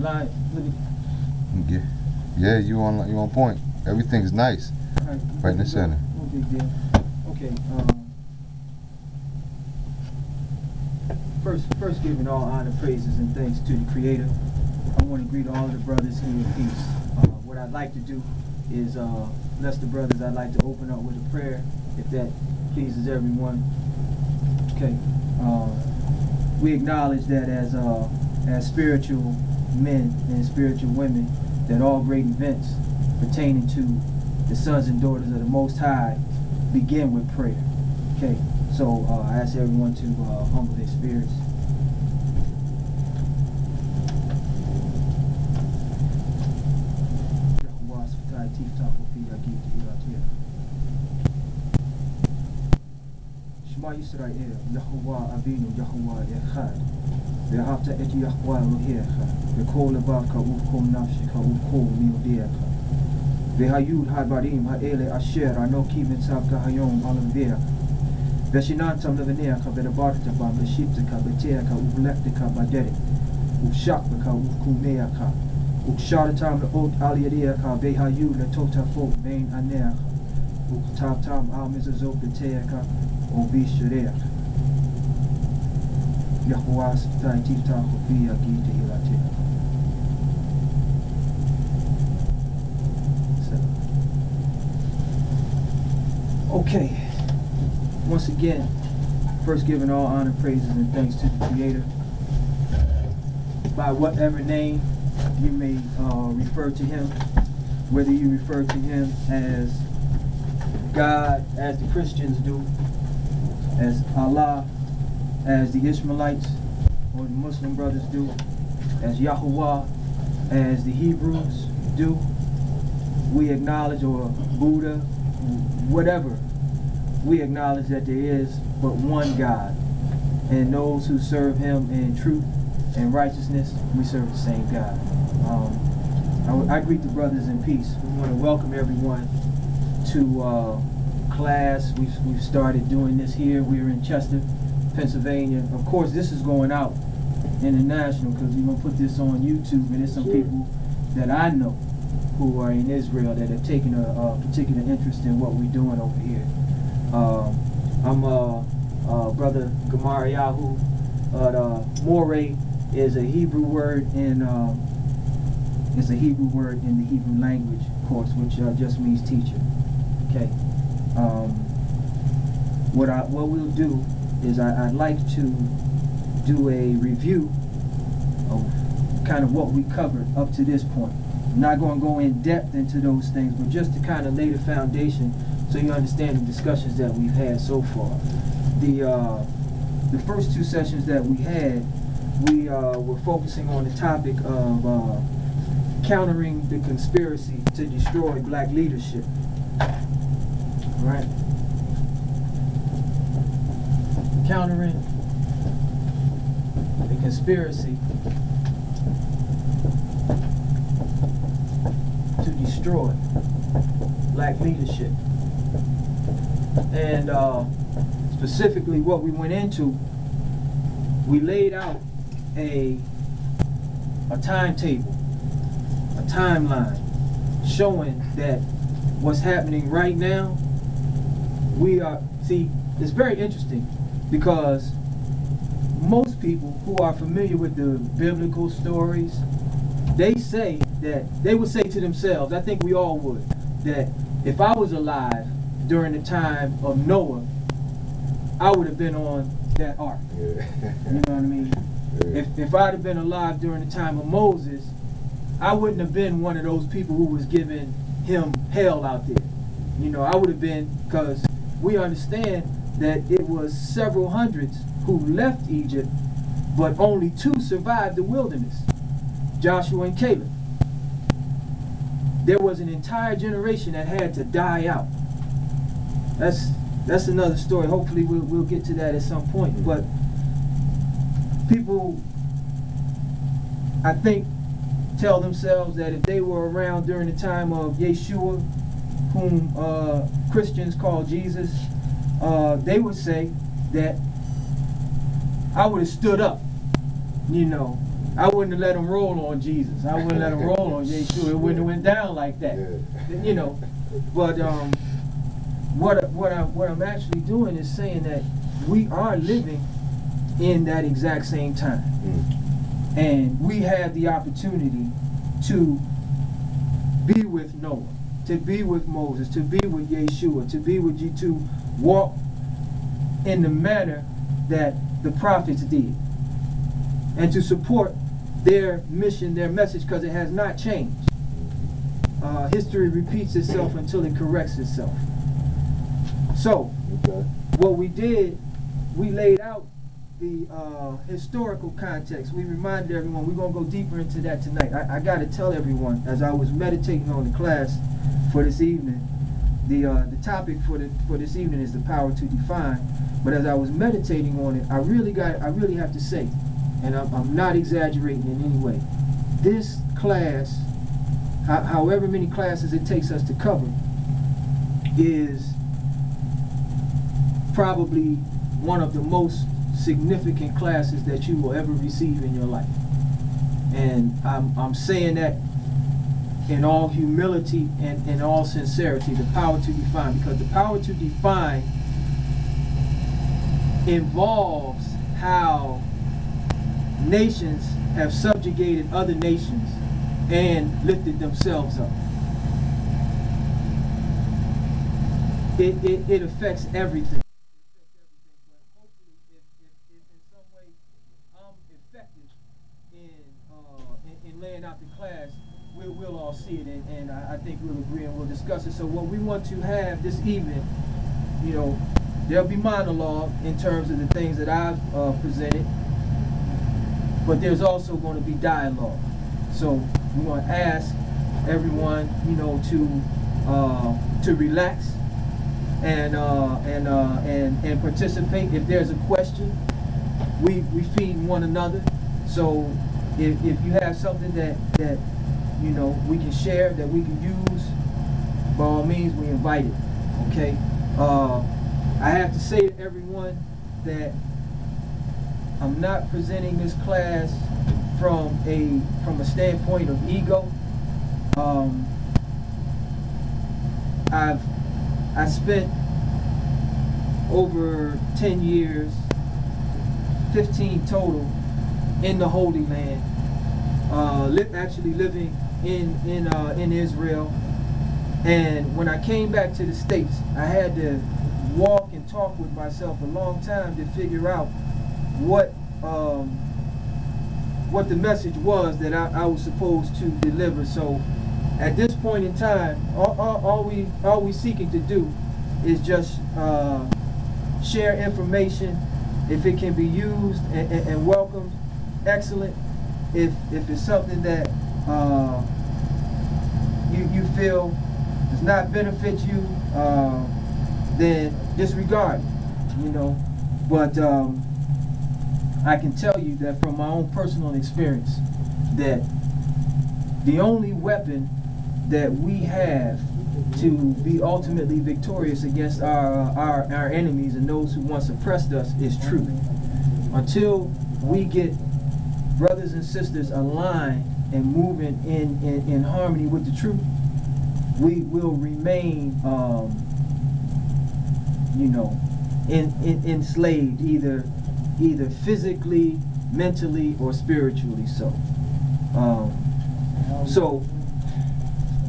line. Yeah, you on point. Everything's nice. Right in the center. No big deal. Okay. First, giving all honor, praises, and thanks to the Creator. I want to greet all of the brothers here in peace. What I'd like to do is bless the brothers. I'd like to open up with a prayer, if that pleases everyone. Okay. We acknowledge that as spiritual men and spiritual women, that all great events pertaining to the sons and daughters of the Most High begin with prayer. Okay, so I ask everyone to humble their spirits. Shema Yisrael, Yahuwah Avinu, Yahuwah Echad. Ve'havta et Yahuwah Elohecha, ve'kol levavka uvkol nafsheka uvkol miudecha. Ve'hayud habarim ha'ele asher anoki mitzavka hayom alavdecha. Ve'shinantam levenecha ve'dabarta bam ve'shipteka ve'techa uvlekteka baderet. Uvshakbeka uvkumecha. Uksharatam le'ot aliyadecha ve'hayud le'totafot ve'in anecha. Uktabtam al-mizazot ve'techa. Obi Shreya Yahuwas Taitita Hopia Gita Hilate. Okay. Once again, first giving all honor, praises, and thanks to the Creator. By whatever name you may refer to Him, whether you refer to Him as God, as the Christians do, as Allah, as the Ishmaelites or the Muslim brothers do, as Yahuwah, as the Hebrews do, we acknowledge, or Buddha, whatever, we acknowledge that there is but one God, and those who serve Him in truth and righteousness, we serve the same God. I greet the brothers in peace. We want to welcome everyone to class. We've started doing this here. We're in Chester, Pennsylvania. Of course, this is going out international because we're going to put this on YouTube, and there's some people that I know who are in Israel that have taken a particular interest in what we're doing over here. I'm brother Gamariyahu. Moray is a Hebrew word in the Hebrew language course, which just means teacher. Okay. What we'll do is I'd like to do a review of kind of what we covered up to this point. I'm not going to go in depth into those things, but just to kind of lay the foundation so you understand the discussions that we've had so far. The first two sessions that we had, we were focusing on the topic of countering the conspiracy to destroy black leadership. Right? Countering the conspiracy to destroy black leadership. And specifically what we went into, we laid out a timetable, a timeline, showing that what's happening right now, it's very interesting because most people who are familiar with the biblical stories, they say that, they would say to themselves, I think we all would, that if I was alive during the time of Noah, I would have been on that ark. Yeah. You know what I mean? Yeah. If I'd have been alive during the time of Moses, I wouldn't have been one of those people who was giving him hell out there. You know, I would have been, because we understand that it was several hundreds who left Egypt, but only 2 survived the wilderness, Joshua and Caleb. There was an entire generation that had to die out. That's another story. Hopefully we'll get to that at some point. But people, I think, tell themselves that if they were around during the time of Yeshua, whom Christians call Jesus, they would say that I would have stood up, you know, I wouldn't have let them roll on Jesus. I wouldn't let them roll on Yeshua. It wouldn't have went down like that. Yeah. You know. But what I'm actually doing is saying that we are living in that exact same time. And we have the opportunity to be with Noah, to be with Moses, to be with Yeshua, to be with you, to walk in the manner that the prophets did, and to support their mission, their message, because it has not changed. History repeats itself until it corrects itself. So, what we did, we laid out the historical context. We reminded everyone, we're going to go deeper into that tonight. I got to tell everyone, as I was meditating on the class for this evening, the topic for this evening is the power to define. But as I was meditating on it, I really have to say, and I'm not exaggerating in any way, this class, however many classes it takes us to cover, is probably one of the most significant classes that you will ever receive in your life. And I'm saying that in all humility and in all sincerity, the power to define, because the power to define involves how nations have subjugated other nations and lifted themselves up. It affects everything. Laying out the class, we'll all see it, and I think we'll agree and we'll discuss it. So what we want to have this evening, you know, there'll be monologue in terms of the things that I've presented, but there's also going to be dialogue. So we want to ask everyone, you know, to relax and participate. If there's a question, we feed one another. So if you have something that you know we can share, that we can use, by all means we invite it. Okay. I have to say to everyone that I'm not presenting this class from a standpoint of ego. I spent over 10 years, 15 total, in the Holy Land, actually living in Israel. And when I came back to the States, I had to walk and talk with myself a long time to figure out what the message was that I was supposed to deliver. So at this point in time, all we seeking to do is just share information. If it can be used and welcomed, excellent. If it's something that you feel does not benefit you, then disregard it, you know. But I can tell you that from my own personal experience, that the only weapon that we have to be ultimately victorious against our enemies and those who once oppressed us is truth. Until we get brothers and sisters aligned and moving in harmony with the truth, we will remain, you know, enslaved, either physically, mentally, or spiritually. So,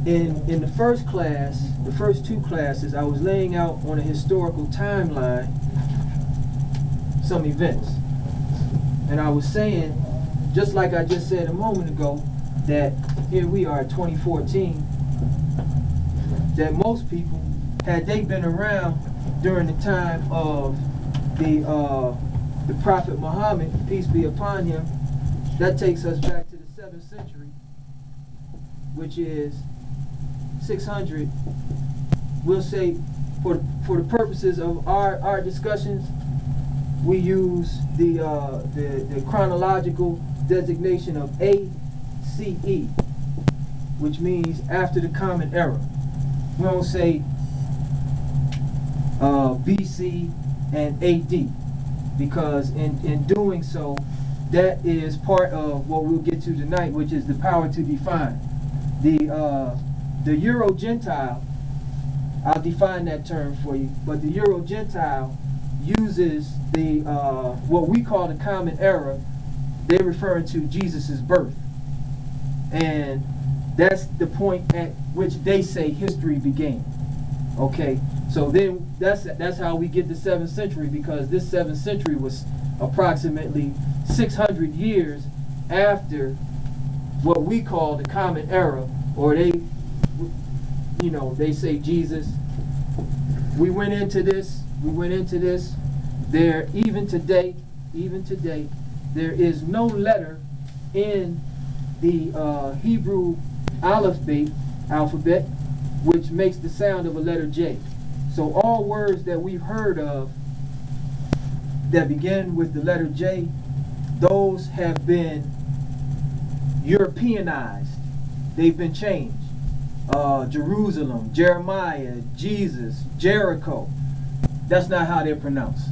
in the first class, the first two classes, I was laying out on a historical timeline some events, and I was saying, just like I just said a moment ago, that here we are at 2014, that most people, had they been around during the time of the Prophet Muhammad, peace be upon him, that takes us back to the 7th century, which is 600. We'll say, for the purposes of our discussions, we use the chronological designation of ACE, which means after the Common Era. We don't say BC and AD, because in doing so, that is part of what we'll get to tonight, which is the power to define. The Euro-Gentile, I'll define that term for you, but the Euro-Gentile uses the what we call the common era. They're referring to Jesus' birth. And that's the point at which they say history began. Okay, so then that's how we get the 7th century, because this 7th century was approximately 600 years after what we call the common era, or they say Jesus. We went into this. There, even today, there is no letter in the Hebrew alphabet which makes the sound of a letter J. So all words that we've heard of that begin with the letter J, those have been Europeanized. They've been changed. Jerusalem, Jeremiah, Jesus, Jericho. That's not how they're pronounced.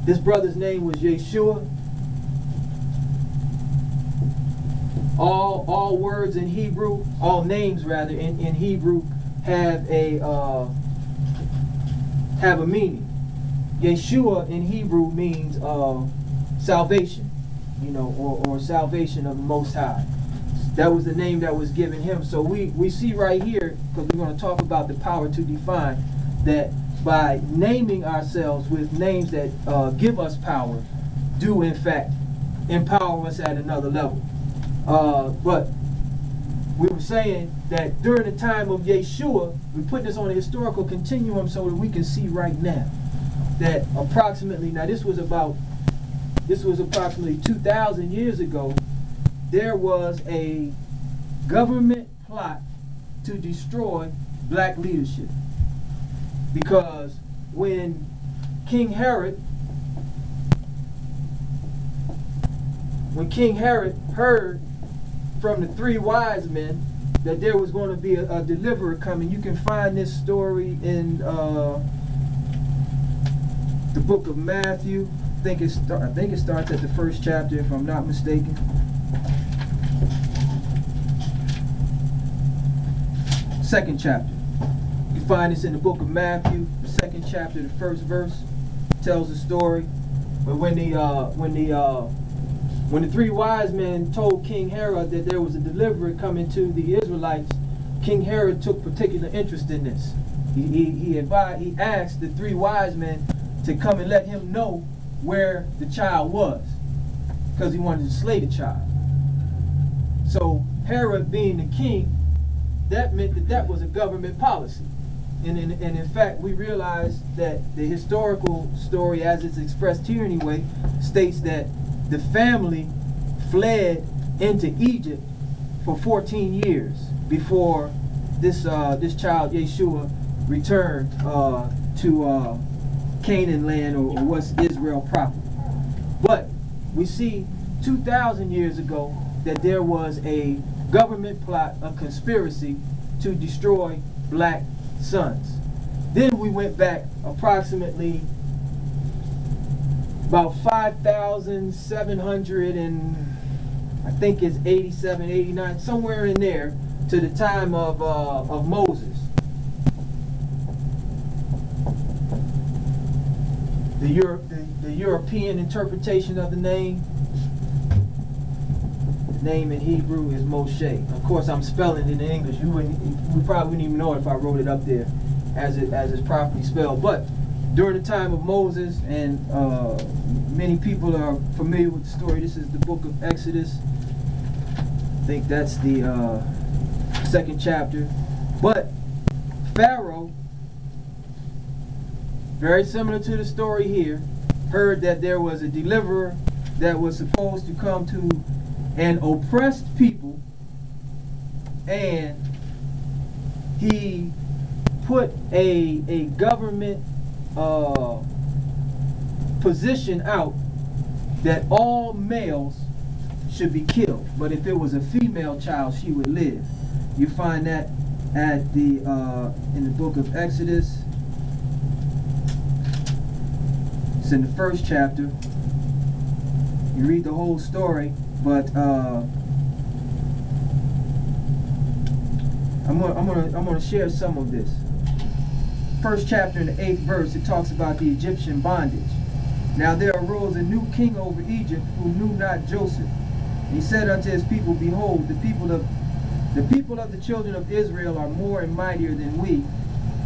This brother's name was Yeshua. All words in Hebrew, all names rather in Hebrew have a meaning. Yeshua in Hebrew means salvation, or salvation of the Most High. That was the name that was given him. So we see right here, because we're going to talk about the power to define, that by naming ourselves with names that give us power, do in fact empower us at another level. But we were saying that during the time of Yeshua, we put this on a historical continuum so that we can see right now that approximately, now this was approximately 2,000 years ago, there was a government plot to destroy black leadership. Because when King Herod heard from the 3 wise men that there was going to be a deliverer coming, you can find this story in the book of Matthew. I think it starts at the 1st chapter, if I'm not mistaken. Second chapter. You can find this in the book of Matthew, the 2nd chapter, the 1st verse. Tells the story. But when the 3 wise men told King Herod that there was a deliverer coming to the Israelites, King Herod took particular interest in this. He asked the 3 wise men to come and let him know where the child was, because he wanted to slay the child. So Herod, being the king, that meant that was a government policy. And in fact, we realize that the historical story, as it's expressed here anyway, states that the family fled into Egypt for 14 years before this child Yeshua returned to Canaan land, or what's Israel proper. But we see 2,000 years ago that there was a government plot, a conspiracy to destroy black sons. Then we went back approximately about 5,700 and I think it's 87, 89, somewhere in there, to the time of Moses. The European interpretation of the name in Hebrew is Moshe. Of course, I'm spelling it in English. We probably wouldn't even know it if I wrote it up there as it's properly spelled. But during the time of Moses, and many people are familiar with the story. This is the book of Exodus. I think that's the 2nd chapter. But Pharaoh, very similar to the story here, heard that there was a deliverer that was supposed to come to an oppressed people, and he put a government position out that all males should be killed, but if it was a female child, she would live. You find that at the in the book of Exodus. It's in the 1st chapter. You read the whole story, but I'm gonna share some of this. First chapter in the 8th verse, it talks about the Egyptian bondage. Now there arose a new king over Egypt who knew not Joseph. He said unto his people, behold, the people of the children of Israel are more and mightier than we.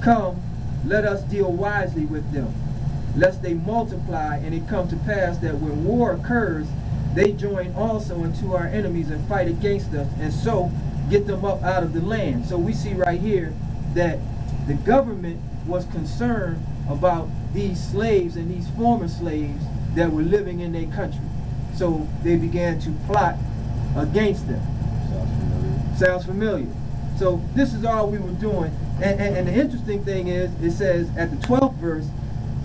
Come, let us deal wisely with them, lest they multiply, and it come to pass that when war occurs, they join also unto our enemies and fight against us, and so get them up out of the land. So we see right here that the government was concerned about these slaves and these former slaves that were living in their country. So they began to plot against them. Sounds familiar. So this is all we were doing. And the interesting thing is, it says at the 12th verse,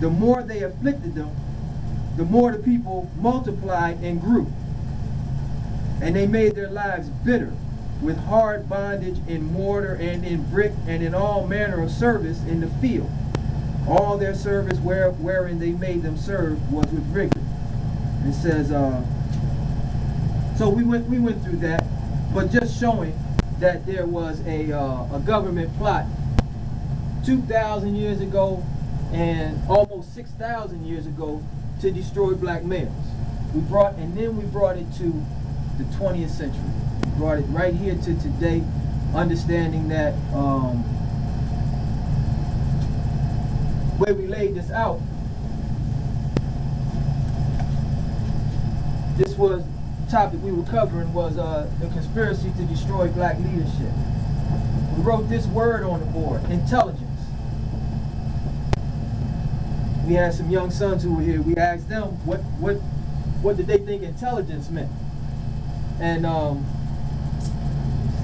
the more they afflicted them, the more the people multiplied and grew. And they made their lives bitter with hard bondage in mortar and in brick and in all manner of service in the field. All their service wherein they made them serve was with rigor. It says, so we went through that, but just showing that there was a government plot 2,000 years ago and almost 6,000 years ago to destroy black males. And then we brought it to the 20th century. We brought it right here to today, understanding that way we laid this out, this was the topic we were covering, was the conspiracy to destroy black leadership. We wrote this word on the board: intelligence. We had some young sons who were here. We asked them what did they think intelligence meant, and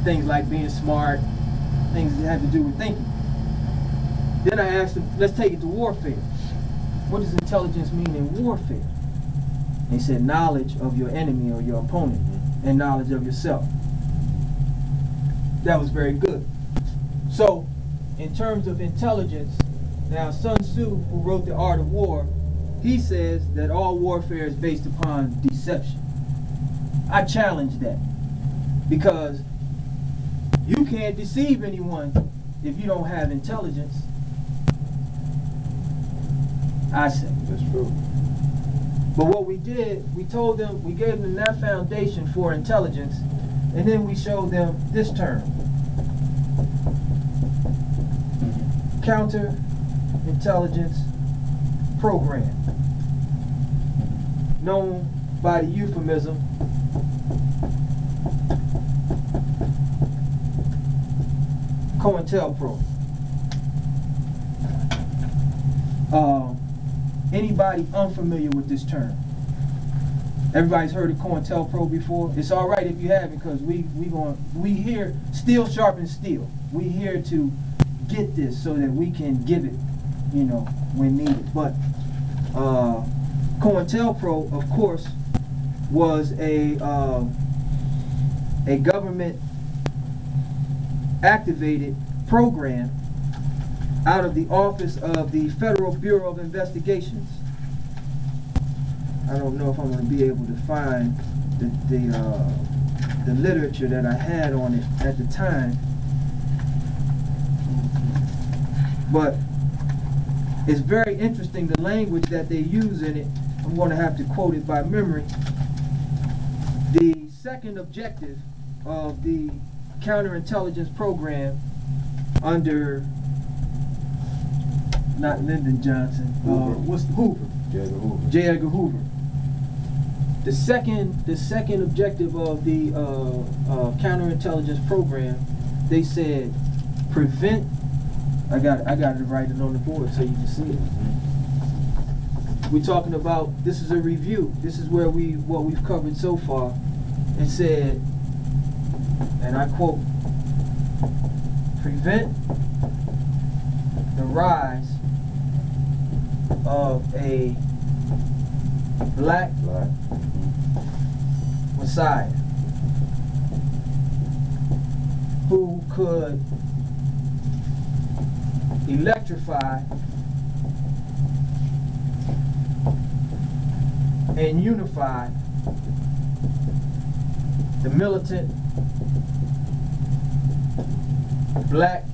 things like being smart, things that had to do with thinking. Then I asked them, let's take it to warfare. What does intelligence mean in warfare? They said knowledge of your enemy or your opponent, and knowledge of yourself. That was very good. So, in terms of intelligence, now Sun Tzu, who wrote The Art of War, he says that all warfare is based upon deception. I challenge that, because you can't deceive anyone if you don't have intelligence. I say. That's true. But what we did, we told them, we gave them that foundation for intelligence, and then we showed them this term: counter-intelligence program, known by the euphemism COINTELPRO. Anybody unfamiliar with this term? Everybody's heard of COINTELPRO before? It's all right if you haven't, because we here, steel sharpens steel. We here to get this so that we can give it, you know, when needed. But COINTELPRO, of course, was a government activated program out of the office of the Federal Bureau of Investigations. I don't know if I'm going to be able to find the literature that I had on it at the time, but it's very interesting, the language that they use in it. I'm going to have to quote it by memory. The second objective of the counterintelligence program under not Lyndon Johnson, what's Hoover? J. Edgar Hoover. The second objective of the counterintelligence program, they said prevent. I got to write it on the board so you can see it. We're talking about, this is a review. This is where what we've covered so far. It said, and I quote, prevent the rise of a black Messiah who could electrify and unify the militant black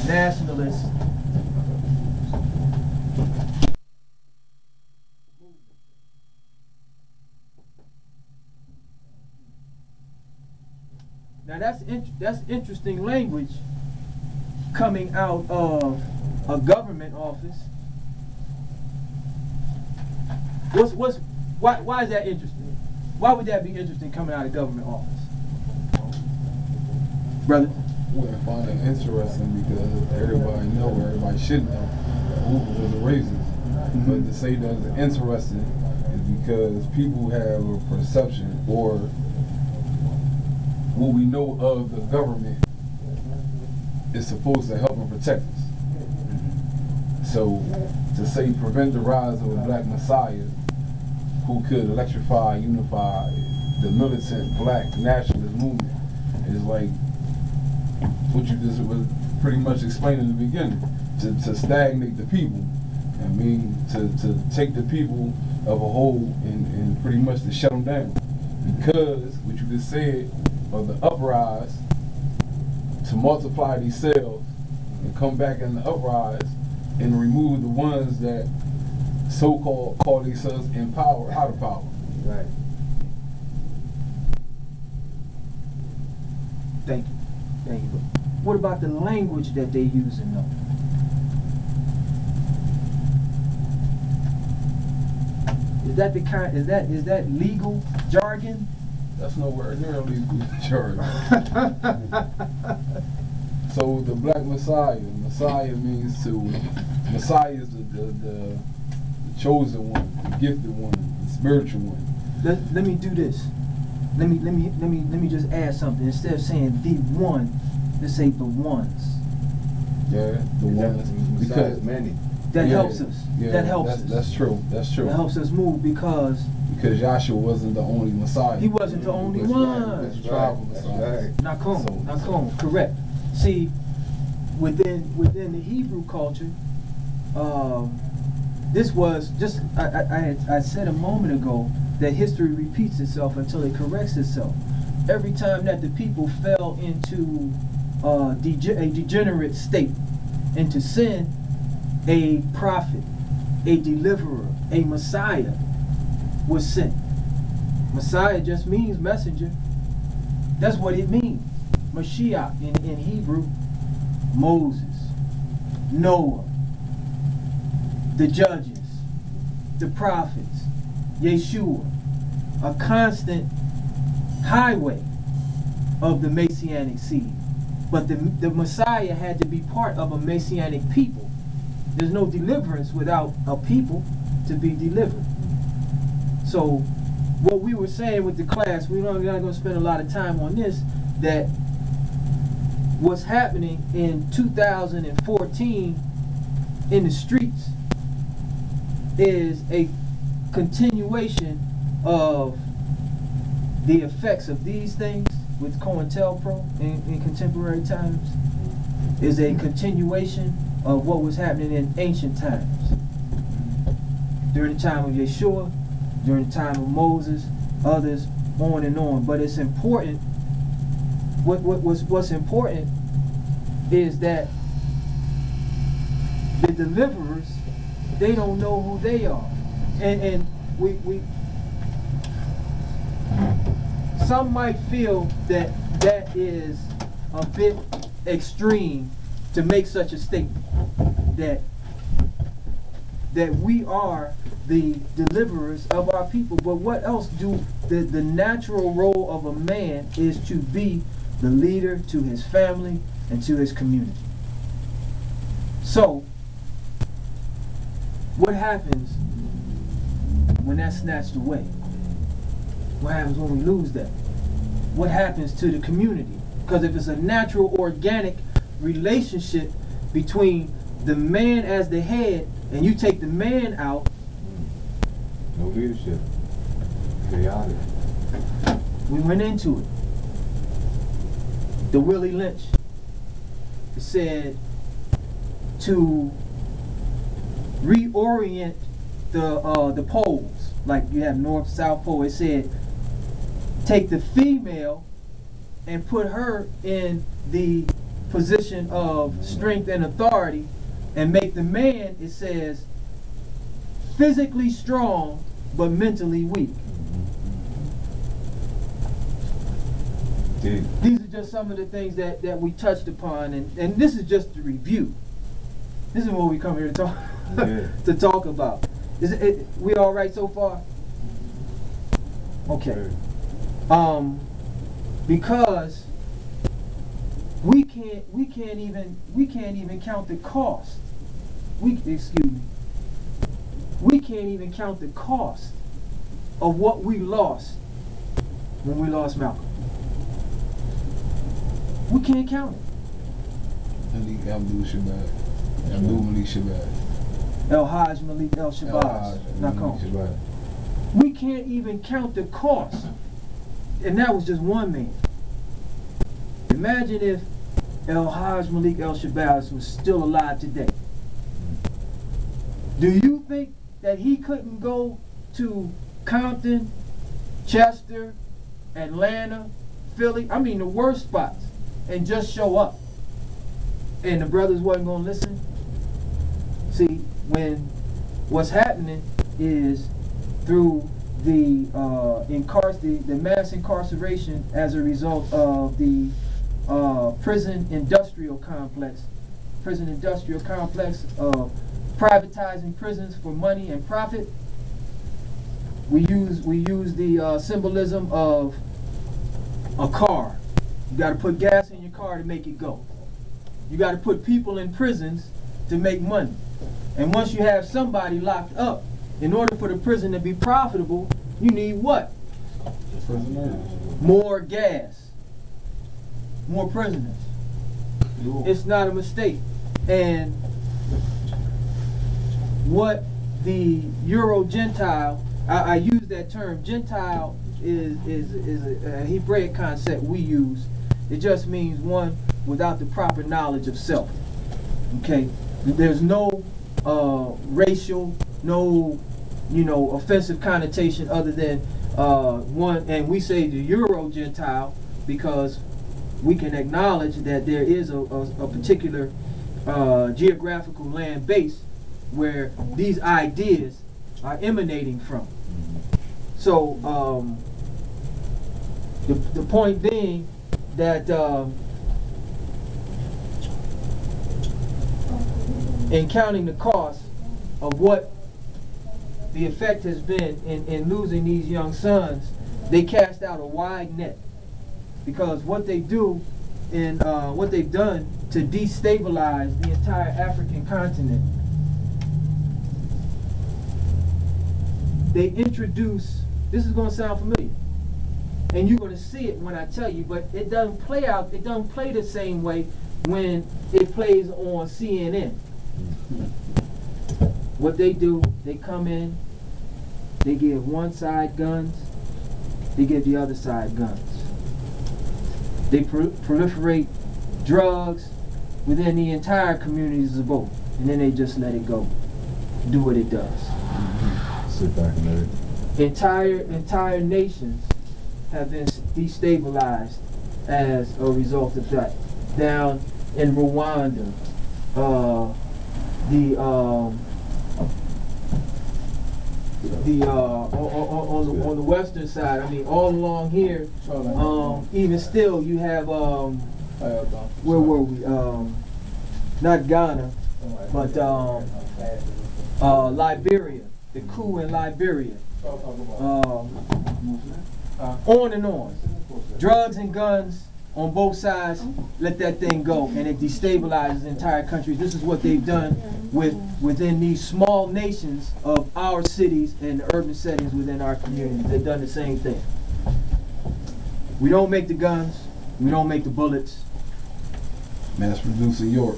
nationalist now that's interesting language coming out of a government office. Why is that interesting? Why would that be interesting coming out of government office? Brother? Well, I find it interesting because everybody should know who was the racist. But to say that it's interesting is because people have a perception or what we know of the government is supposed to help and protect us. So to say prevent the rise of a black messiah who could electrify, unify the militant black nationalist movement is like what you just was pretty much explaining in the beginning, to stagnate the people. I mean, to take the people of a whole and pretty much to shut them down. Because what you just said of the uprise, to multiply these cells and come back in the uprise and remove the ones that so-called call themselves in power out of power. Right. Thank you. Thank you. What about the language that they using though? Is that the kind? Is that legal jargon? That's nowhere near legal jargon. So the black messiah means Messiah is the chosen one, the gifted one, the spiritual one. Let me do this. Let me just add something. Instead of saying the one, let's say the ones. Yeah, the ones. Because many. That helps us. Yeah, that helps us. That's true. That's true. That helps us move because Yahshua wasn't the only Messiah. He wasn't the only one. That's tribal Messiah. Nakom, correct. See, within the Hebrew culture, this was just I said a moment ago that history repeats itself until it corrects itself. Every time that the people fell into a degenerate state, into sin, a prophet, a deliverer, a Messiah was sent. Messiah just means messenger. That's what it means. Mashiach in Hebrew, Moses, Noah, the judges, the prophets, Yeshua, a constant highway of the Messianic seed. But the Messiah had to be part of a Messianic people. There's no deliverance without a people to be delivered. So what we were saying with the class, we're not going to spend a lot of time on this, that what's happening in 2014 in the streets is a continuation of the effects of these things with COINTELPRO in contemporary times, is a continuation of what was happening in ancient times. During the time of Yeshua, during the time of Moses, others, on and on. But it's important, what's important is that the deliverers, they don't know who they are. And we some might feel that that is a bit extreme to make such a statement, that we are the deliverers of our people. But what else do the natural role of a man is to be the leader to his family and to his community. So what happens when that's snatched away? What happens when we lose that? What happens to the community? Because if it's a natural, organic relationship between the man as the head and you take the man out, no leadership. Chaotic. we went into it. The Willie Lynch said to reorient the poles, like you have North, South Pole. It said, take the female and put her in the position of strength and authority, and make the man, it says, physically strong but mentally weak. These are just some of the things that we touched upon, and this is just the review. This is what we come here to talk to talk about. We all right so far? Okay. Because we can't even count the cost. We can't even count the cost of what we lost when we lost Malcolm. We can't count it. Abdul Malik Shabazz. El Hajj Malik El Shabazz. We can't even count the cost. And that was just one man. Imagine if El Hajj Malik El Shabazz was still alive today. Do you think that he couldn't go to Compton, Chester, Atlanta, Philly, I mean the worst spots, and just show up? And the brothers wasn't going to listen? See, when what's happening is through the mass incarceration as a result of the prison industrial complex of privatizing prisons for money and profit. We use the symbolism of a car. You got to put gas in your car to make it go. You got to put people in prisons to make money. And once you have somebody locked up, in order for the prison to be profitable, you need what? More gas. More prisoners. It's not a mistake. And what the Euro-Gentile, I use that term, Gentile is a Hebraic concept we use. It just means one without the proper knowledge of self. Okay? There's no racial, no offensive connotation other than one, and we say the Euro-Gentile because we can acknowledge that there is a particular geographical land base where these ideas are emanating from. So the point being that in counting the cost of what the effect has been in losing these young sons, they cast out a wide net, because what they do and what they've done to destabilize the entire African continent, they introduce, this is going to sound familiar, and you're going to see it when I tell you, but it doesn't play out, it doesn't play the same way when it plays on CNN. What they do, they come in, they give one side guns, they give the other side guns. They proliferate drugs within the entire communities of both, and then they just let it go, do what it does. Sit back and let it. Entire nations have been destabilized as a result of that. Down in Rwanda, on the western side, I mean, all along here, even still, you have where were we? Not Ghana, but Liberia. The coup in Liberia. On and on. Drugs and guns on both sides. Let that thing go, and it destabilizes entire countries. This is what they've done within these small nations of our cities and the urban settings within our communities. They've done the same thing. We don't make the guns. We don't make the bullets. Mass producer York.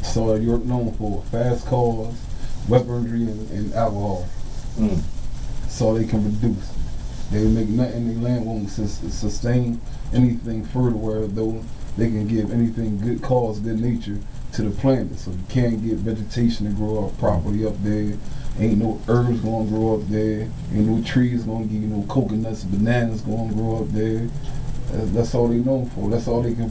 So York known for fast cars, weaponry, and alcohol. So they can produce. They make nothing, their land won't sustain anything further, where though they can give anything good cause, good nature to the planet. So you can't get vegetation to grow up properly up there, Ain't no herbs gonna grow up there. Ain't no trees gonna give you no coconuts, bananas gonna grow up there. That's all they known for. That's all they can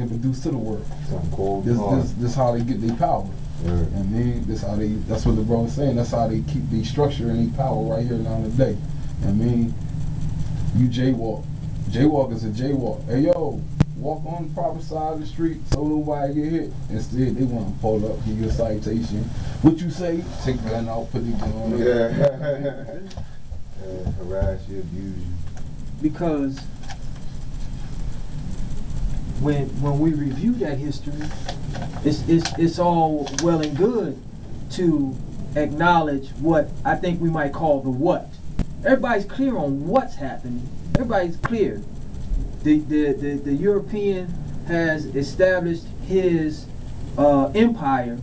produce to the world. Something cold. This how they get their power. Yeah. I mean, that's what the brother's saying. That's how they keep their structure and their power right here now today. I mean, you jaywalk. Jaywalk is a jaywalk. Hey yo, walk on the proper side of the street so nobody get hit. Instead, they want to pull up, give you a citation. What you say? Take the gun out, put the gun on there. Harass you, abuse you. Because when we review that history, it's all well and good to acknowledge what I think we might call the what. Everybody's clear on what's happening. Everybody's clear. The European has established his empire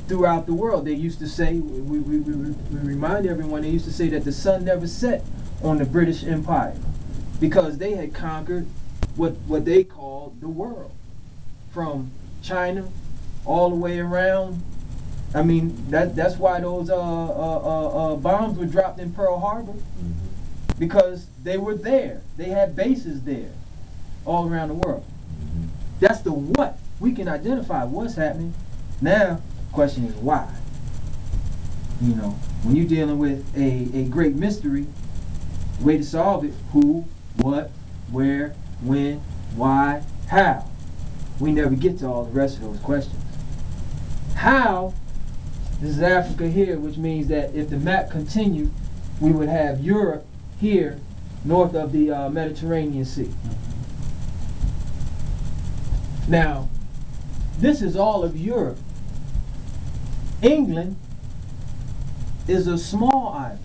throughout the world. They used to say, we remind everyone, they used to say that the sun never set on the British Empire because they had conquered what they called the world, from China all the way around. I mean, that's why those bombs were dropped in Pearl Harbor, because they were there. They had bases there all around the world. That's the what. We can identify what's happening. Now, the question is why. You know, when you're dealing with a great mystery, the way to solve it: who, what, where, when, why, how. We never get to all the rest of those questions. How? This is Africa here, which means that if the map continued, we would have Europe here, north of the Mediterranean Sea. Now, this is all of Europe. England is a small island.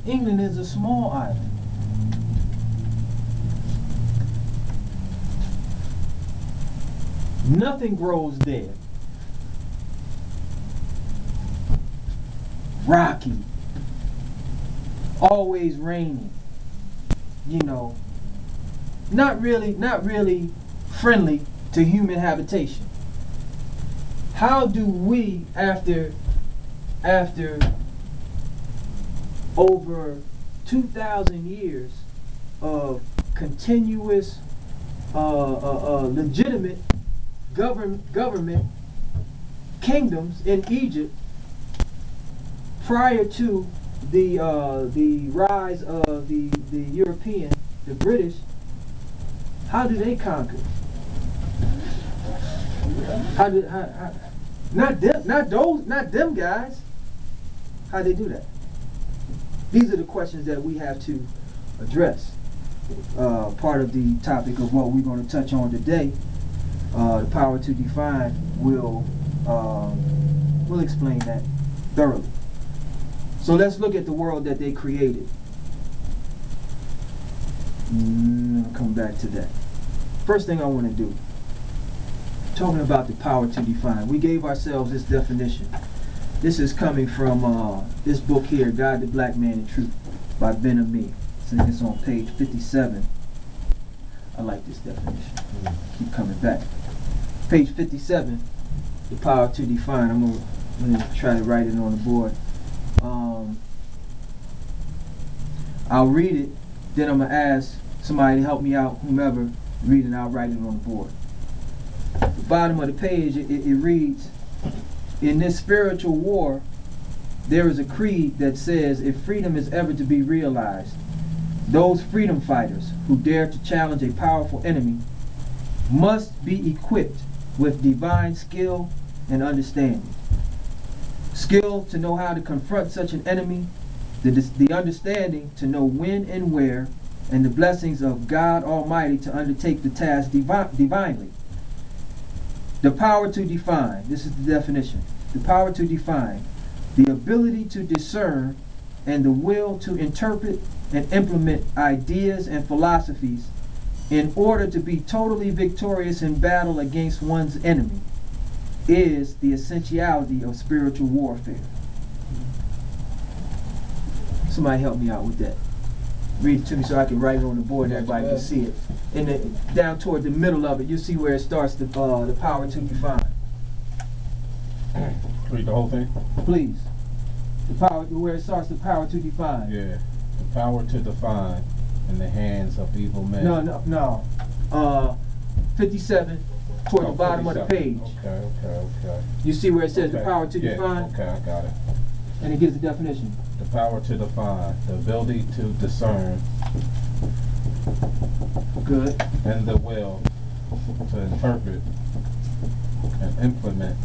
England is a small island. Nothing grows there. Rocky. Always raining. You know, not really friendly to human habitation. How do we, after over 2,000 years of continuous legitimate government kingdoms in Egypt, prior to the rise of the European, the British, how do they conquer? Not them guys. How they do that? These are the questions that we have to address. Part of the topic of what we're going to touch on today, the power to define, will explain that thoroughly. So let's look at the world that they created. I'll come back to that. First thing I want to do, talking about the power to define. We gave ourselves this definition. This is coming from this book here, God, the Black Man and Truth, by Ben Ami. It's on page 57. I like this definition. Keep coming back. Page 57, the power to define. I'm gonna try to write it on the board. I'll read it, then I'm gonna ask somebody to help me out, whomever, read it, and I'll write it on the board. The bottom of the page, it reads, in this spiritual war, there is a creed that says if freedom is ever to be realized, those freedom fighters who dare to challenge a powerful enemy must be equipped with divine skill and understanding. Skill to know how to confront such an enemy, the understanding to know when and where, and the blessings of God Almighty to undertake the task divinely. The power to define, this is the definition. The power to define, the ability to discern and the will to interpret and implement ideas and philosophies in order to be totally victorious in battle against one's enemy, is the essentiality of spiritual warfare. Somebody help me out with that. Read it to me so I can write it on the board and everybody can see it. Down toward the middle of it, you see where it starts, the power to define. Read the whole thing? Please. The power, where it starts, the power to define. Yeah. The power to define in the hands of evil men. No. 57 toward the bottom of the 57. page. Okay. You see where it says the Okay. power to Yeah, define? Okay, I got it. And it gives the definition. The power to define, the ability to discern, Good. and the will to interpret and implement.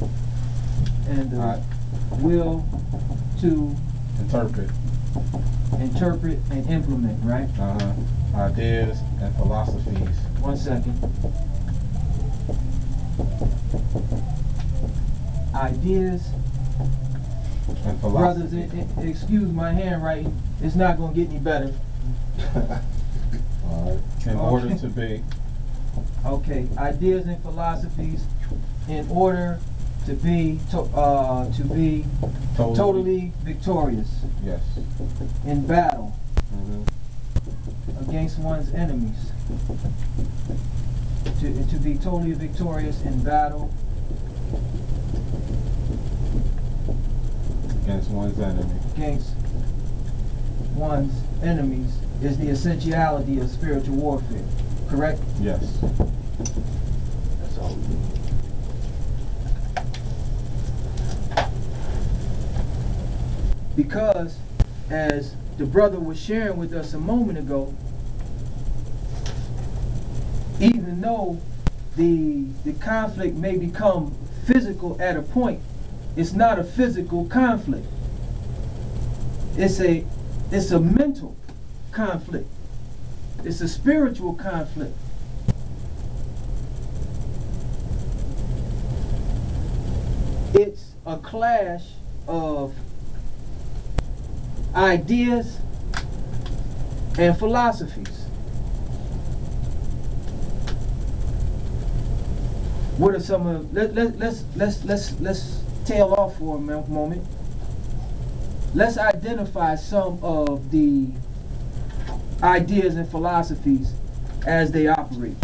And the I- will to interpret interpret and implement, right? Ideas and philosophies. 1 second. Ideas, And brothers, philosophy. excuse my handwriting, it's not going to get any better. Alright. In order to be Okay, ideas and philosophies in order to be totally victorious yes. in battle Mm-hmm. against one's enemies. To be totally victorious in battle Against one's enemy. against one's enemies is the essentiality of spiritual warfare. Correct? Yes. That's all. Because, as the brother was sharing with us a moment ago, even though the conflict may become physical at a point, it's not a physical conflict. It's a mental conflict. It's a spiritual conflict. It's a clash of ideas and philosophies. What are some of let's tail off for a moment. Let's identify some of the ideas and philosophies as they operate.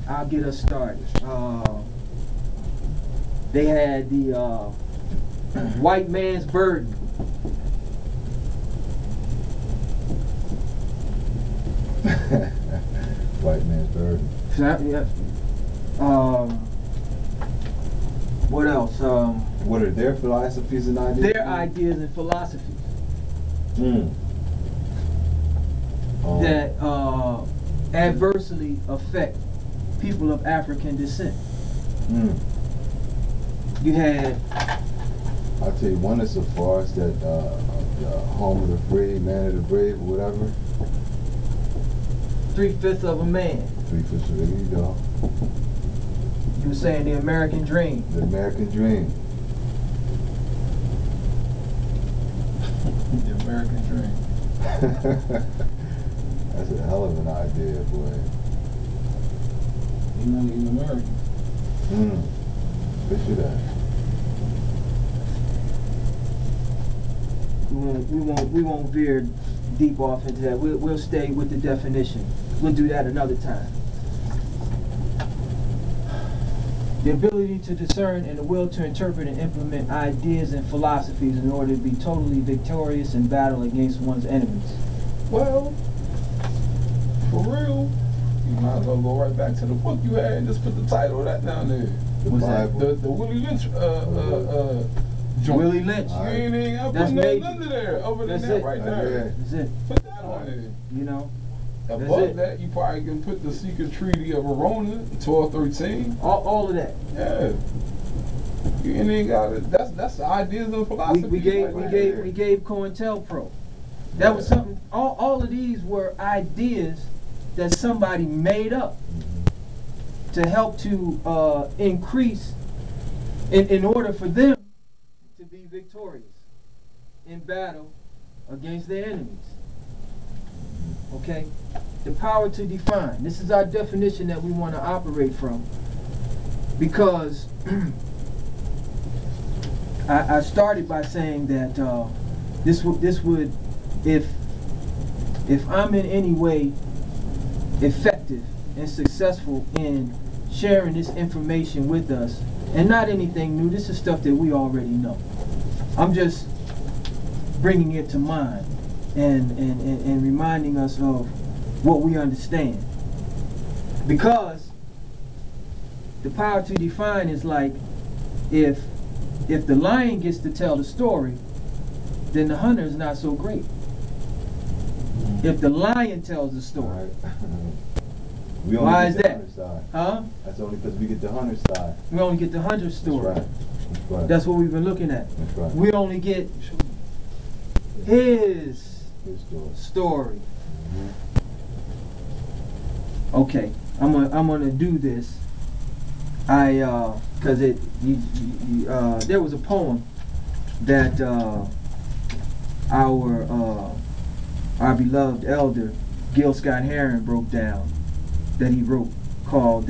I'll get us started. They had the white man's burden. White man's burden. Yeah. What else? What are their philosophies and ideas? Their ideas and philosophies that adversely affect people of African descent. You had, I'll tell you one is so far as that home of the free, man of the brave, or whatever. 3/5 of a man. 3/5, there you go. You were saying the American dream. The American dream. The American dream. That's a hell of an idea, boy. You know, he's American. Picture that. We won't veer deep off into that. We'll stay with the definition. We'll do that another time. The ability to discern and the will to interpret and implement ideas and philosophies in order to be totally victorious in battle against one's enemies. Well, for real, you might as well go right back to the book you had and just put the title of that down there. The What's that? Bible. The Willie Lynch joint. Willie Lynch. You ain't even got to That's put nothing major. under there other than That's that it. right Yeah. there. That's it. Put that on there. You know, That's Above it. that, you probably can put the Secret Treaty of Verona, 1213. all of that. Yeah. You ain't even got it. That's the ideas of philosophy. We gave right COINTELPRO. That was something. All of these were ideas that somebody made up to help to increase, in order for them to be victorious in battle against their enemies. Okay? The power to define. This is our definition that we want to operate from. Because I started by saying that this would, if I'm in any way effective and successful in sharing this information with us, and not anything new, this is stuff that we already know. I'm just bringing it to mind and reminding us of what we understand. Because the power to define is like, if the lion gets to tell the story, then the hunter is not so great. If the lion tells the story. We only Why get is the that? hunter's side. Huh? That's only because we get the hunter's side. We only get the hunter's story. That's right. That's right. That's what we've been looking at. That's right. We only get his story. Okay, I'm gonna do this. Cause there was a poem that our beloved elder Gil Scott Heron broke down, that he wrote, called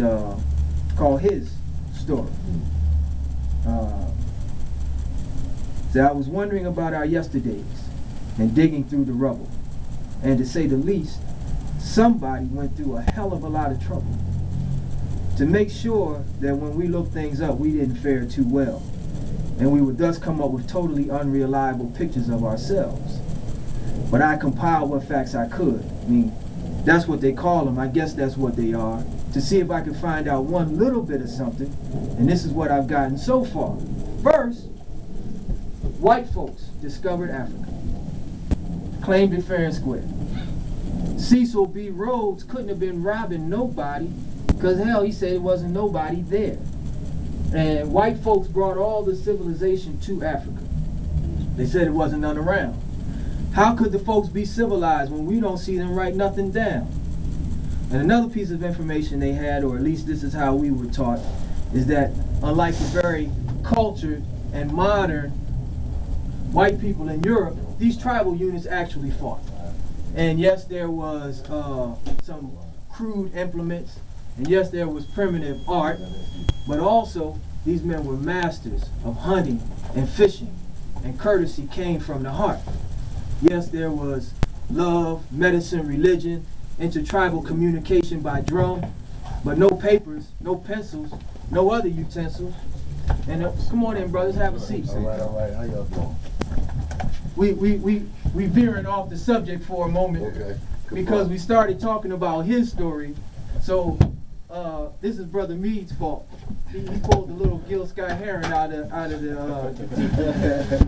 his story. So I was wondering about our yesterdays and digging through the rubble, and to say the least, somebody went through a hell of a lot of trouble to make sure that when we looked things up, we didn't fare too well, and we would thus come up with totally unreliable pictures of ourselves. But I compiled what facts I could. I mean, that's what they call them. I guess that's what they are. To see if I could find out one little bit of something, and this is what I've gotten so far. First, white folks discovered Africa, claimed it fair and square. Cecil B. Rhodes couldn't have been robbing nobody, because hell, he said it wasn't nobody there. And white folks brought all the civilization to Africa. They said it wasn't none around. How could the folks be civilized when we don't see them write nothing down? And another piece of information they had, or at least this is how we were taught, is that unlike the very cultured and modern white people in Europe, these tribal units actually fought. And yes, there was some crude implements, and yes, there was primitive art, but also these men were masters of hunting and fishing, and courtesy came from the heart. Yes, there was love, medicine, religion, intertribal communication by drum, but no papers, no pencils, no other utensils. And come on in, brothers, have a seat. All right. How y'all doing? We veering off the subject for a moment, Okay. because we started talking about his story. So this is Brother Mead's fault. He pulled the little Gil Scott Heron out of the.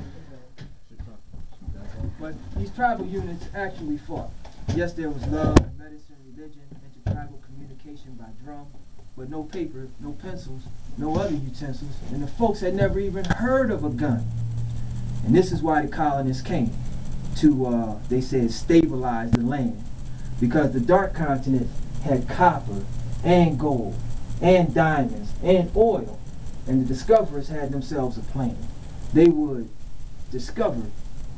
But these tribal units actually fought. Yes, there was love, medicine, religion, intertribal communication by drum, but no paper, no pencils, no other utensils, and the folks had never even heard of a gun. And this is why the colonists came to, they said, stabilize the land, because the dark continent had copper and gold and diamonds and oil, and the discoverers had themselves a plan. They would discover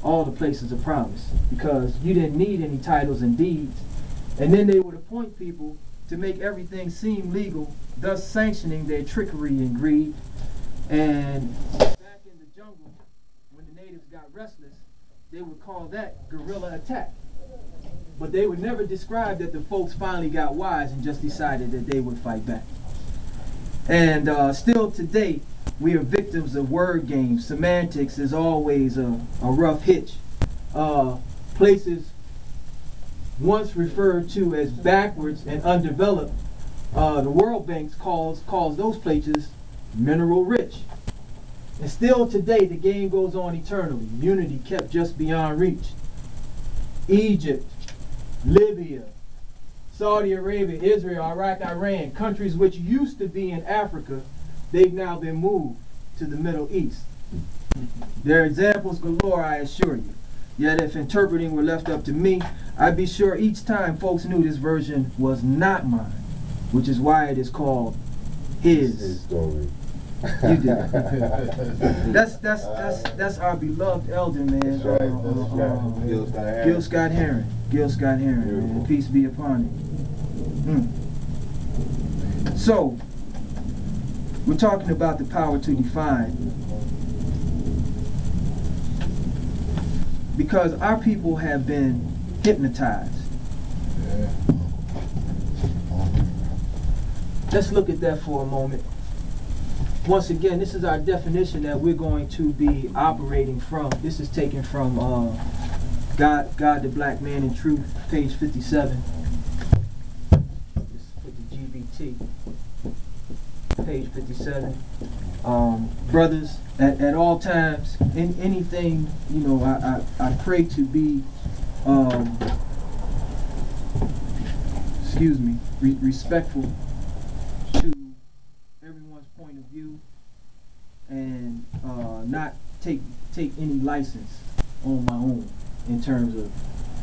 all the places of promise, because you didn't need any titles and deeds, and then they would appoint people to make everything seem legal, thus sanctioning their trickery and greed. And back in the jungle, when the natives got restless, they would call that guerrilla attack. But they would never describe that the folks finally got wise and just decided that they would fight back. And still today, we are victims of word games. Semantics is always a rough hitch. Places once referred to as backwards and undeveloped, the World Bank calls those places mineral rich. And still today, the game goes on eternally. Unity kept just beyond reach. Egypt, Libya, Saudi Arabia, Israel, Iraq, Iran, countries which used to be in Africa, they've now been moved to the Middle East. There are examples galore, I assure you. Yet if interpreting were left up to me, I'd be sure each time folks knew this version was not mine, which is why it is called his story. You did. That's our beloved elder, man. That's right. Gil Scott Heron. Gil Scott Heron, man. Peace be upon him. So, we're talking about the power to define, because our people have been hypnotized. Yeah. Let's look at that for a moment. once again, this is our definition that we're going to be operating from. This is taken from God the Black Man in Truth, page 57. This is for the GBT, page 57. Brothers, at all times, in anything, you know, I pray to be, respectful to everyone's point of view, and not take any license on my own in terms of,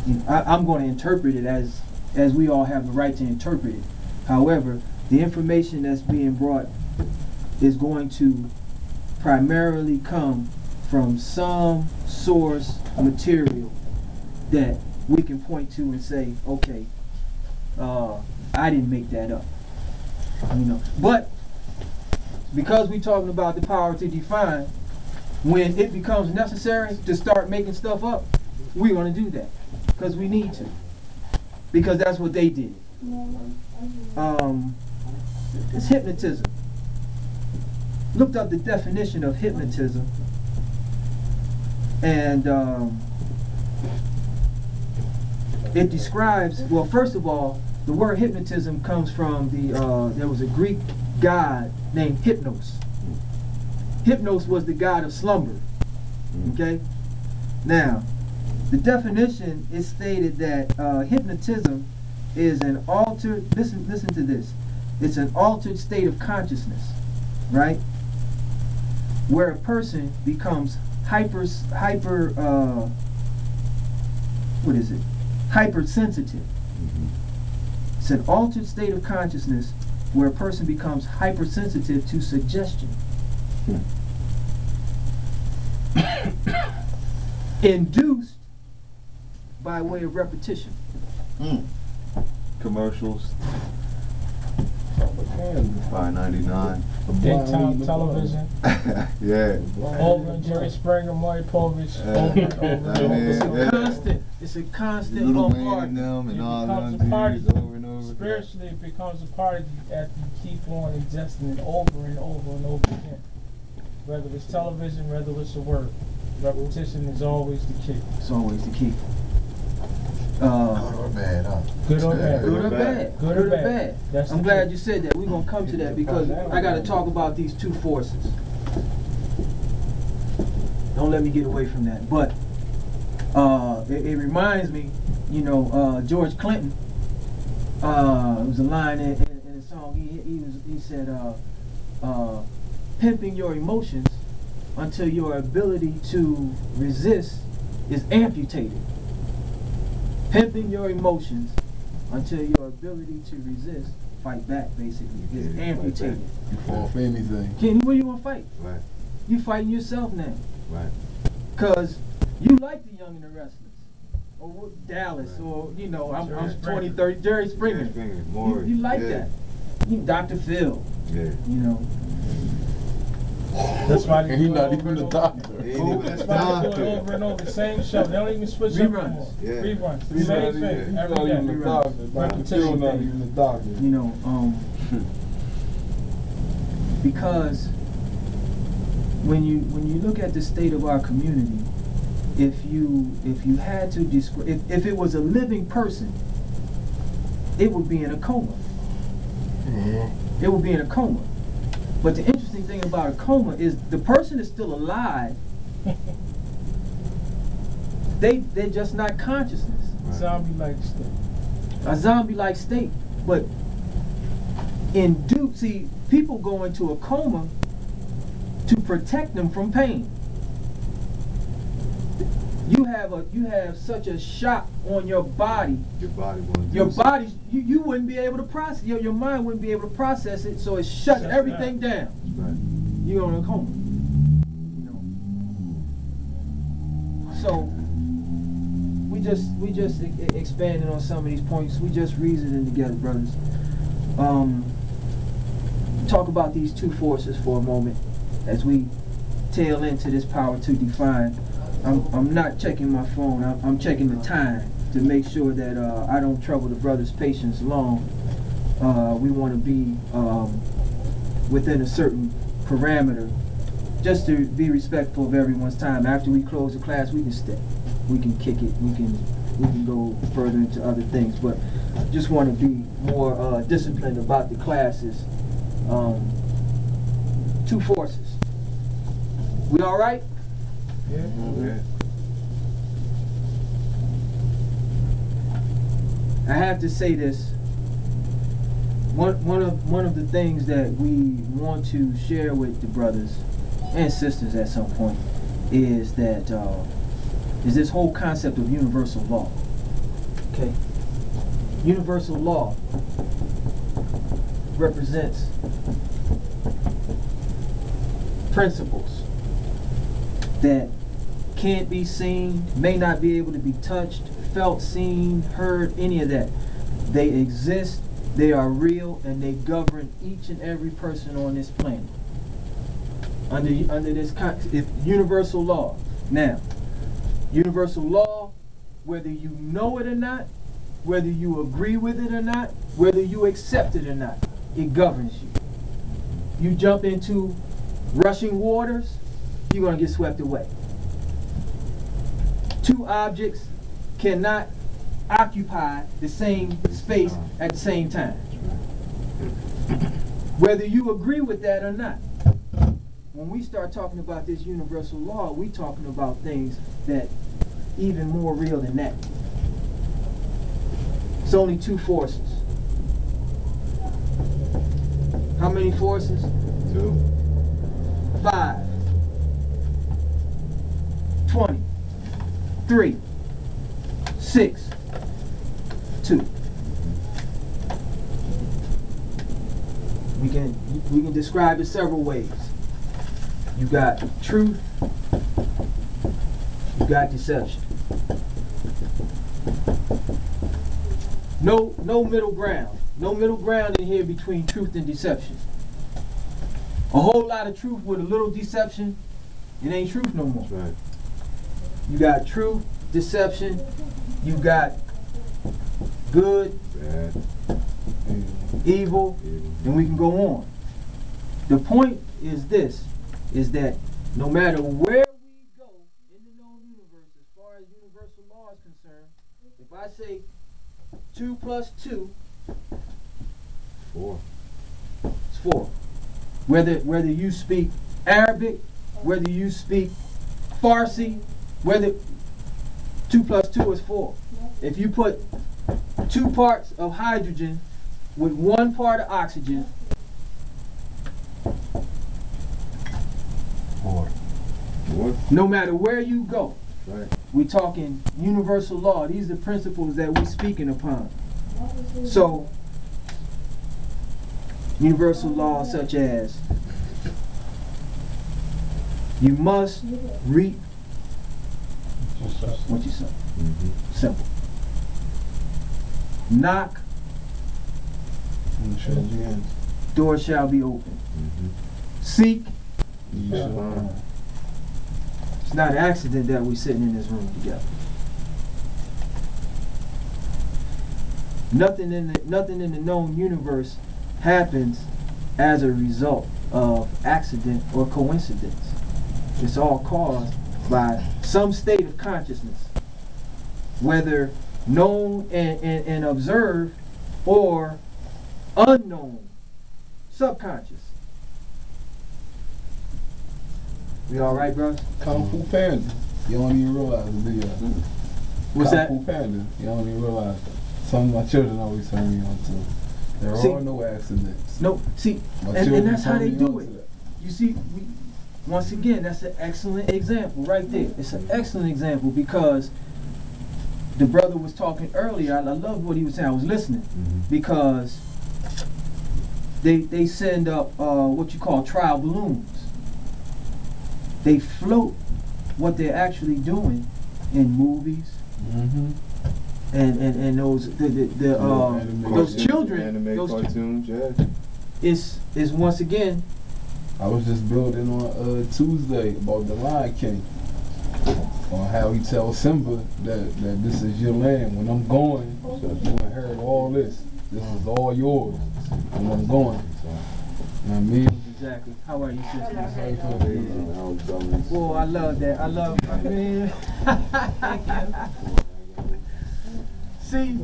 you know, I'm going to interpret it as we all have the right to interpret it. However, the information that's being brought is going to primarily come from some source material that we can point to and say, okay, I didn't make that up, you know. But because we're talking about the power to define, when it becomes necessary to start making stuff up, we're going to do that because we need to, because that's what they did. It's hypnotism. Looked up the definition of hypnotism, and it describes, well, first of all, the word hypnotism comes from there was a Greek god named Hypnos. Hypnos was the god of slumber. Okay? Now, the definition is stated that hypnotism is an altered, listen to this, it's an altered state of consciousness, right? Where a person becomes hypersensitive. It's an altered state of consciousness where a person becomes hypersensitive to suggestion. Induced by way of repetition. Commercials. $5.99. Daytime television. Yeah. Over and Jerry Springer, Maury Povich, over and over and over. It's a constant Little Man bombardment. them and all It them becomes a party. dudes over and over. Spiritually, it becomes a party after you keep on ingesting it over and over and over again. Whether it's television, whether it's a word. Repetition is always the key. It's always the key. Good or bad, huh? Good or bad. Good or bad. Good or bad. That's I'm the glad key. you said that. We're going to come to that because I got to talk about these two forces. Don't let me get away from that. But it reminds me, you know, George Clinton, it was a line in a song, he said, pimping your emotions until your ability to resist is amputated. Pimping your emotions until your ability to resist, fight back, basically, is amputated. You fall for anything. Kenny, what do you want to fight? Right. You fighting yourself now. Right. Because you like the Young and the Restless. Or Dallas, right. Or, you know, I'm 20, 30, Jerry Springer. You like that. You, Dr. Phil. Yeah. You know. That's why they And he's do not it even over a and doctor. over. He ain't even That's a why they do doctor. it over and over. Same show. They don't even switch up Reruns. anymore. Yeah. Reruns. He's Same not thing. even Every a day. doctor. Dr. Phil not even a doctor. You know, because when you look at the state of our community, if you had to describe, if it was a living person, it would be in a coma. It would be in a coma. But the interesting thing about a coma is the person is still alive. They're just not consciousness. Zombie-like state. A zombie-like state. But see, people go into a coma to protect them from pain. You have such a shock on your body. Your body won't do Your something. body, you wouldn't be able to process. Your mind wouldn't be able to process it, so it shuts everything down. Right. You're in a coma. You know. So we just expanding on some of these points. We just reasoning together, brothers. Talk about these two forces for a moment as we tail into this power to define. I'm not checking my phone. I'm checking the time to make sure that I don't trouble the brother's patience long. We want to be within a certain parameter, just to be respectful of everyone's time. After we close the class, we can stay. We can kick it. We can go further into other things. But just want to be more disciplined about the classes. Two forces. We all right? Yeah. Okay. I have to say this. One of the things that we want to share with the brothers and sisters at some point is that is this whole concept of universal law. Okay, universal law represents principles that can't be seen, may not be able to be touched, felt, seen, heard, any of that. They exist, they are real, and they govern each and every person on this planet. Under this universal law. Now, universal law, whether you know it or not, whether you agree with it or not, whether you accept it or not, it governs you. You jump into rushing waters, you're going to get swept away. Two objects cannot occupy the same space at the same time. Whether you agree with that or not. When we start talking about this universal law, we're talking about things that even more real than that. It's only two forces. How many forces? 2. 5, 20, 3, 6, 2. We can describe it several ways. You got truth, you got deception. No middle ground. No middle ground in here between truth and deception. A whole lot of truth with a little deception, it ain't truth no more. That's right. You got truth, deception, you got good, Bad. evil, and we can go on. The point is this, is that no matter where we go in the known universe, as far as universal law is concerned, if I say 2 plus 2, 4. it's 4. Whether you speak Arabic, whether you speak Farsi, whether 2 plus 2 is 4. If you put 2 parts of hydrogen with 1 part of oxygen, 4. no matter where you go, Right. we're talking universal law. These are the principles that we're speaking upon. So, universal law such as you must reap what you sow. Simple. Knock, door shall be open. Seek, it's not an accident that we're sitting in this room together. Nothing in the known universe happens as a result of accident or coincidence. It's all caused by some state of consciousness, whether known and observed or unknown, subconscious. We all right, bros? Kung Fu Panda. You don't even realize it, do you? What's that? Kung Fu Panda. You don't even realize it. Some of my children always turn me on to. There are no accidents. No, see, and that's how they do it. You see, once again, that's an excellent example right there. It's an excellent example because the brother was talking earlier. I love what he was saying. I was listening because they send up what you call trial balloons. They float what they're actually doing in movies and those those children, anime those cartoons, yeah. is once again. I was just building on Tuesday about the Lion King, on how he tells Simba that this is your land. When I'm going, you inherit all this. This is all yours when I'm going. And me Exactly. How are you, sister? Amazing. Oh, I love that. I love, man. See,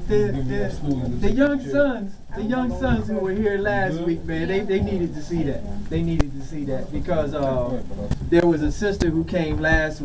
the young sons who were here last week, man, they needed to see that. They needed to see that because there was a sister who came last week.